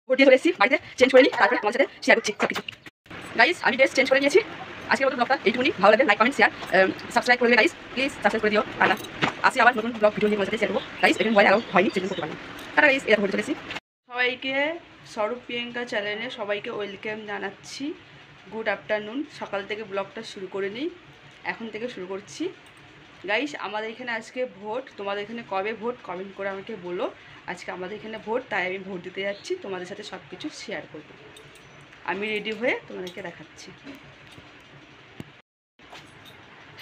Vote দিয়ে চলে এসেছি, বাড়িতে চেঞ্জ করে নিই, তারপরে তোমার সাথে শেয়ার করছি সব কিছু। গাইস আমি ড্রেস চেঞ্জ করে নিয়েছি। আজকের মতো ব্লগটা এইটুকুনি। ভালো লাগবে লাইক কমেন্ট শেয়ার সাবস্ক্রাইব করে দেবে গাইস, প্লিজ সাবস্ক্রাইব করে দিও। টাটা, আসি আবার নতুন ব্লগ ভিডিও নিয়ে তোমার সাথে শেয়ার করবো গাইস। এখানে মোবাইল আরও হয়নি, সেদিন করতে পারি। টাটা গাইস, এরকম ভোট চলে এসেছি। সবাইকে স্বরূপ প্রিয়াঙ্কা চ্যানেলে সবাইকে ওয়েলকাম জানাচ্ছি। Good afternoon. সকাল থেকে ব্লগটা শুরু করে নিই, এখন থেকে শুরু করছি। গাইস আমাদের এখানে আজকে ভোট। তোমাদের এখানে কবে ভোট কমেন্ট করে আমাকে বলো। আজকে আমাদের এখানে ভোট, তাই আমি ভোট দিতে যাচ্ছি, তোমাদের সাথে সব কিছু শেয়ার করব। আমি রেডি হয়ে তোমাদেরকে দেখাচ্ছি।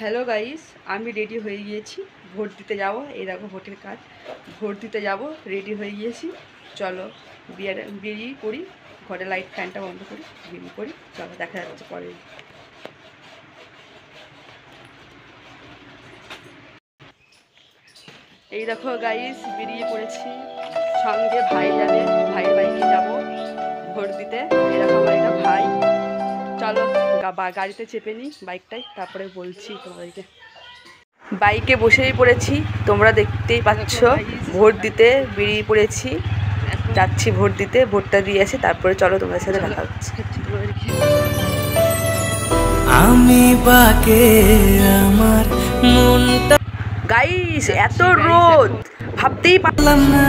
হ্যালো গাইস, আমি রেডি হয়ে গিয়েছি, ভোট দিতে যাব। এই দেখো ভোটের কার্ড, ভোট দিতে যাব, রেডি হয়ে গিয়েছি। চলো বেরিয়ে পড়ি, ঘরে লাইট ফ্যানটা বন্ধ করি, বেরিয়ে পড়ি। চলো দেখা যাচ্ছে পরে। এই দেখো গাইস বেরিয়ে পড়েছি, সঙ্গে ভাই যাবে, ভাইয়ের বাইকে যাব ভোট দিতে। এরকম আমার একটা ভাই। চলো গাড়িতে চেপে নিই বাইকটাই, তারপরে বলছি তোমাদেরকে। বাইকে বসেই পড়েছি, তোমরা দেখতেই পাচ্ছ। ভোট দিতে বেরিয়ে পড়েছি, যাচ্ছি ভোট দিতে। ভোটটা দিয়ে আসি, তারপরে চলো তোমাদের সাথে দেখা হচ্ছে। আমি বাকে আমার মনটা গাইস এত রোদ, ভাবতেই পারলাম না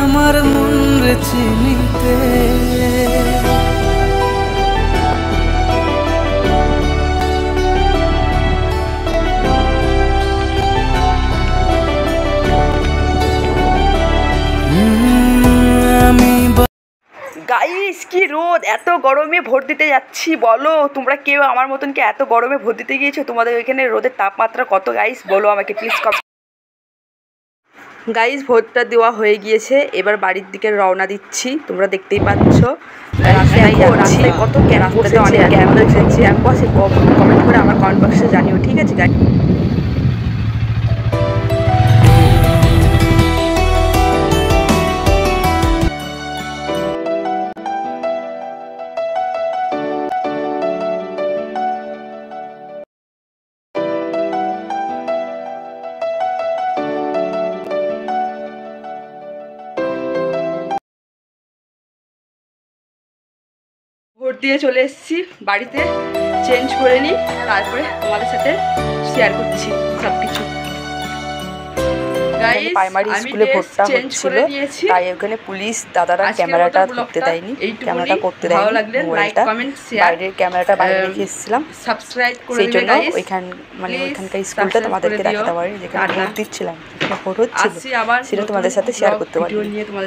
আমার মন রে চিনিতে। গাইস কি রোদ, এত গরমে ভোট দিতে যাচ্ছি। বলো তোমরা কেউ আমার মতন কি এত গরমে ভোট দিতে গিয়েছো? তোমাদের ওইখানে রোদের তাপমাত্রা কত গাইস বলো আমাকে প্লিজ। গাইস ভোটটা দেওয়া হয়ে গিয়েছে, এবার বাড়ির দিকে রওনা দিচ্ছি। তোমরা দেখতেই পাচ্ছ রাস্তায় কত ক্যাম্প বসেছে, অনেক ক্যাম্প বসেছে। কমেন্ট করে আমার কমেন্ট বক্সে জানিও, ঠিক আছে গাইস। ভোট দিয়ে চলে এসেছি, বাড়িতে চেঞ্জ করে নিই, তারপরে তোমাদের সাথে শেয়ার করছি সব কিছু। প্রাইমারি স্কুলে ভোটটা হচ্ছিল, তাই ওখানে পুলিশ দাদারা ক্যামেরাটা ধরতে দেয়নি, ক্যামেরাটা করতে দেয়নি, মোবাইলটা বাইরের ক্যামেরাটা বাইরে রেখে এসেছিলাম। সেই জন্য ওইখানকার স্কুলটা তোমাদেরকে দেখাতে পারি, যেখানে ভোট দিচ্ছিলাম, যেখানে ভোট হচ্ছিল, সেটা তোমাদের সাথে শেয়ার করতে পারি।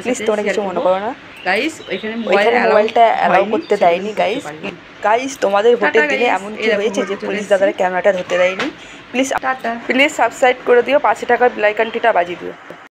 প্লিজ তোমরা কিছু মনে করো না। ওইখানে মোবাইলটা অ্যালাউ করতে দেয়নি গাইস। গাইস তোমাদের ভোটের দিনে এমন কি হয়েছে যে পুলিশ দাদারা ক্যামেরাটা ধরতে দেয়নি? প্লিজ সাবস্ক্রাইব করে দিও, 5 টাকার বেল আইকনটা বাজিয়ে দিও।